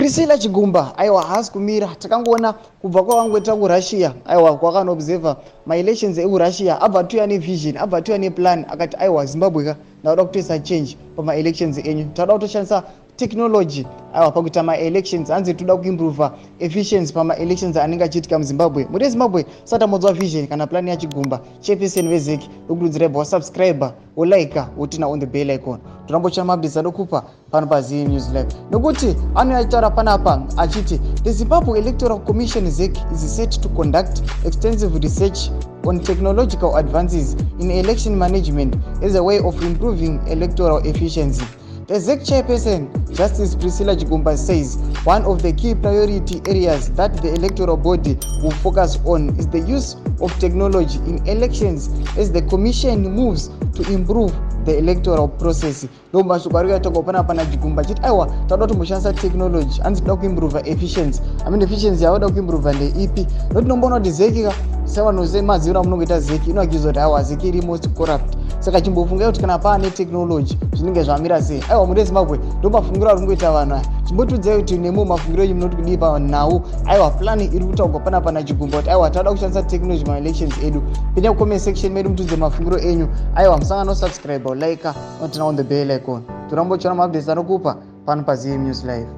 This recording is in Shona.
Priscilla Chigumba aiwa haasi kumira takangoona kubva kwavangweta kuRussia aiwa kwakanoobserva maelections ekuRussia abva tuya nevision abva tuya neplan akati aiwa Zimbabwe ndauda kutoisa change pamaelections enyu tauda kutoshandisa technology aiwa pakuita maelections hanzi toda kuimprova efficiency pamaelections anenge achiitika muZimbabwe. Muri Zimbabwe satamodzwa vision kana plan yaChigumba chairperson weZec dokurudzira wasubscriber wolaika wotina on the bell icon. Torambocha mabhiza dokupa pano paZim News Live nokuti anotaura panapa achiti the Zimbabwe Electoral Commission ZEC is set to conduct extensive research on technological advances in election management as a way of improving electoral efficiency. The ZEC chairperson, Justice Priscilla Chigumba, says one of the key priority areas that the electoral body will focus on is the use of technology in elections as the commission moves to improve the electoral process. No mashoko ari kuyatoka pana Chigumba chiti aiwa tauda kumboshandisa technology hanzi toda kuimprova efficiency. Efficiency yavoda kuimprova ndeipi? Noti nomboona kuti ZEC sevanozemaziva munongoita ZEC inoakidzwa kuti aiwa ZEC iri most corrupt. Saka chimbofungai kuti kana paane technology zvinenge zvamira sei. Aiwa muri Zimbabwe ndomafungiro ari kungoita vanhu aya. Chimbotiudzai kuti nemo mafungiro enyu munoti kudii panhau. Aiwa plan iri kutaurwa pana Chigumba kuti aiwa tauda kushandisa technology maelections edu. Pinda kucomment section medu mutudze mafungiro enyu. Aiwa musangano subscribe like notina on the bell icon. Torambochiona mabhiza anokupa pano paZim News Live.